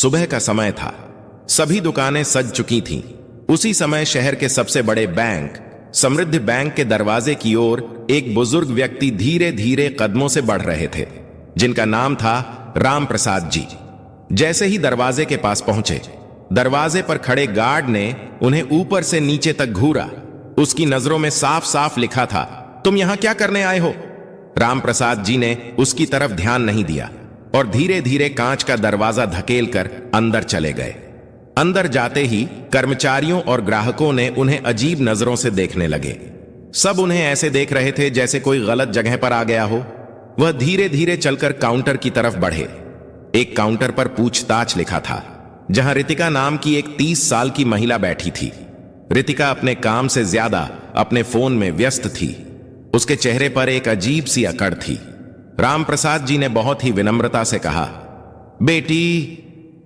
सुबह का समय था। सभी दुकानें सज चुकी थीं। उसी समय शहर के सबसे बड़े बैंक समृद्धि बैंक के दरवाजे की ओर एक बुजुर्ग व्यक्ति धीरे धीरे कदमों से बढ़ रहे थे, जिनका नाम था राम प्रसाद जी। जैसे ही दरवाजे के पास पहुंचे, दरवाजे पर खड़े गार्ड ने उन्हें ऊपर से नीचे तक घूरा। उसकी नजरों में साफ साफ लिखा था, तुम यहां क्या करने आए हो? राम प्रसाद जी ने उसकी तरफ ध्यान नहीं दिया और धीरे धीरे कांच का दरवाजा धकेल कर अंदर चले गए। अंदर जाते ही कर्मचारियों और ग्राहकों ने उन्हें अजीब नजरों से देखने लगे। सब उन्हें ऐसे देख रहे थे जैसे कोई गलत जगह पर आ गया हो। वह धीरे धीरे चलकर काउंटर की तरफ बढ़े। एक काउंटर पर पूछताछ लिखा था, जहां रितिका नाम की एक 30 साल की महिला बैठी थी। रितिका अपने काम से ज्यादा अपने फोन में व्यस्त थी। उसके चेहरे पर एक अजीब सी अकड़ थी। राम प्रसाद जी ने बहुत ही विनम्रता से कहा, बेटी,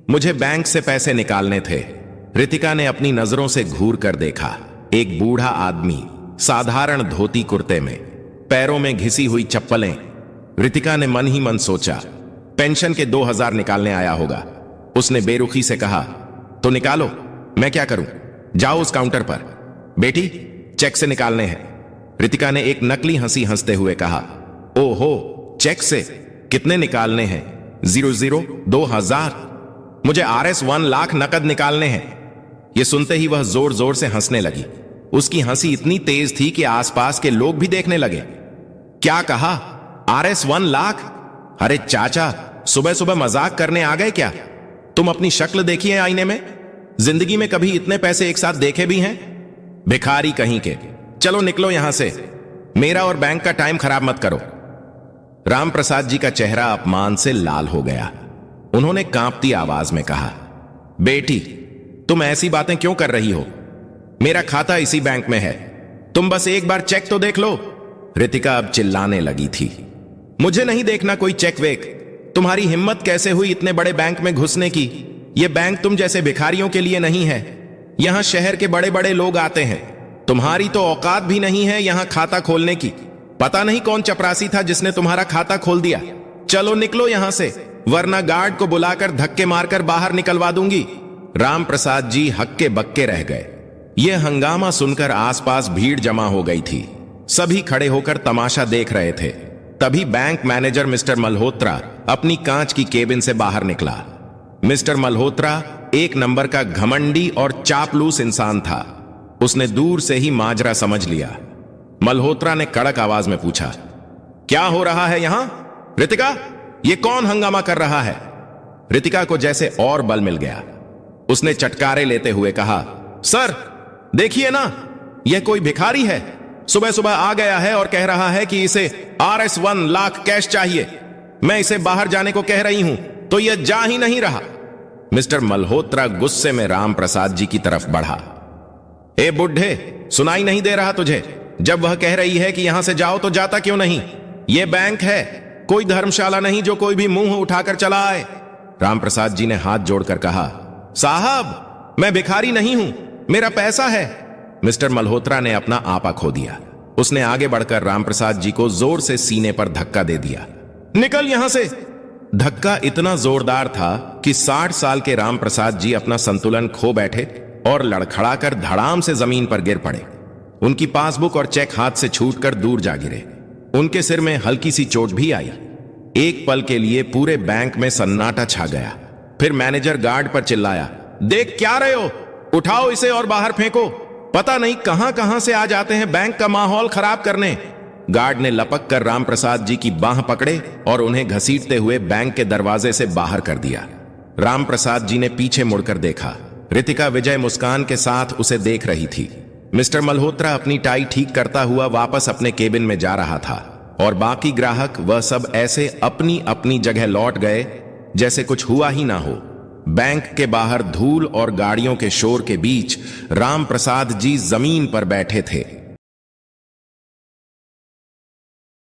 मुझे बैंक से पैसे निकालने थे। रितिका ने अपनी नजरों से घूर कर देखा। एक बूढ़ा आदमी साधारण धोती कुर्ते में, पैरों में घिसी हुई चप्पलें। रितिका ने मन ही मन सोचा, पेंशन के 2000 निकालने आया होगा। उसने बेरुखी से कहा, तो निकालो, मैं क्या करूं? जाओ उस काउंटर पर। बेटी, चेक से निकालने हैं। रितिका ने एक नकली हंसी हंसते हुए कहा, ओहो, चेक से? कितने निकालने हैं? 00 2000? मुझे RS 1 लाख नकद निकालने हैं। यह सुनते ही वह जोर जोर से हंसने लगी। उसकी हंसी इतनी तेज थी कि आसपास के लोग भी देखने लगे। क्या कहा? RS 1 लाख? अरे चाचा, सुबह सुबह मजाक करने आ गए क्या? तुम अपनी शक्ल देखिए आईने में। जिंदगी में कभी इतने पैसे एक साथ देखे भी हैं? भिखारी कहीं के। चलो निकलो यहां से। मेरा और बैंक का टाइम खराब मत करो। राम प्रसाद जी का चेहरा अपमान से लाल हो गया। उन्होंने कांपती आवाज में कहा, बेटी, तुम ऐसी बातें क्यों कर रही हो? मेरा खाता इसी बैंक में है। तुम बस एक बार चेक तो देख लो। रितिका अब चिल्लाने लगी थी, मुझे नहीं देखना कोई चेक वेक। तुम्हारी हिम्मत कैसे हुई इतने बड़े बैंक में घुसने की? यह बैंक तुम जैसे भिखारियों के लिए नहीं है। यहां शहर के बड़े बड़े लोग आते हैं। तुम्हारी तो औकात भी नहीं है यहां खाता खोलने की। पता नहीं कौन चपरासी था जिसने तुम्हारा खाता खोल दिया। चलो निकलो यहां से, वरना गार्ड को बुलाकर धक्के मारकर बाहर निकलवा दूंगी। राम प्रसाद जी हक्के बक्के रह गए। यह हंगामा सुनकर आसपास भीड़ जमा हो गई थी। सभी खड़े होकर तमाशा देख रहे थे। तभी बैंक मैनेजर मिस्टर मल्होत्रा अपनी कांच की केबिन से बाहर निकला। मिस्टर मल्होत्रा एक नंबर का घमंडी और चापलूस इंसान था। उसने दूर से ही माजरा समझ लिया। मल्होत्रा ने कड़क आवाज में पूछा, क्या हो रहा है यहां? रितिका, ये कौन हंगामा कर रहा है? रितिका को जैसे और बल मिल गया। उसने चटकारे लेते हुए कहा, सर देखिए ना, यह कोई भिखारी है। सुबह सुबह आ गया है और कह रहा है कि इसे RS 1 लाख कैश चाहिए। मैं इसे बाहर जाने को कह रही हूं तो यह जा ही नहीं रहा। मिस्टर मल्होत्रा गुस्से में राम प्रसाद जी की तरफ बढ़ा। ए बुढ़े, सुनाई नहीं दे रहा तुझे? जब वह कह रही है कि यहां से जाओ तो जाता क्यों नहीं? यह बैंक है, कोई धर्मशाला नहीं जो कोई भी मुंह उठाकर चला आए। राम प्रसाद जी ने हाथ जोड़कर कहा, साहब, मैं भिखारी नहीं हूं, मेरा पैसा है। मिस्टर मल्होत्रा ने अपना आपा खो दिया। उसने आगे बढ़कर राम प्रसाद जी को जोर से सीने पर धक्का दे दिया। निकल यहां से। धक्का इतना जोरदार था कि 60 साल के राम प्रसाद जी अपना संतुलन खो बैठे और लड़खड़ाकर धड़ाम से जमीन पर गिर पड़े। उनकी पासबुक और चेक हाथ से छूटकर दूर जा गिरे। उनके सिर में हल्की सी चोट भी आई। एक पल के लिए पूरे बैंक में सन्नाटा छा गया। फिर मैनेजर गार्ड पर चिल्लाया, देख क्या रहे हो? उठाओ इसे और बाहर फेंको। पता नहीं कहां कहां से आ जाते हैं बैंक का माहौल खराब करने। गार्ड ने लपक कर राम प्रसाद जी की बांह पकड़े और उन्हें घसीटते हुए बैंक के दरवाजे से बाहर कर दिया। राम प्रसाद जी ने पीछे मुड़कर देखा। रितिका विजय मुस्कान के साथ उसे देख रही थी। मिस्टर मल्होत्रा अपनी टाई ठीक करता हुआ वापस अपने केबिन में जा रहा था और बाकी ग्राहक वह सब ऐसे अपनी अपनी जगह लौट गए जैसे कुछ हुआ ही ना हो। बैंक के बाहर धूल और गाड़ियों के शोर के बीच राम प्रसाद जी जमीन पर बैठे थे।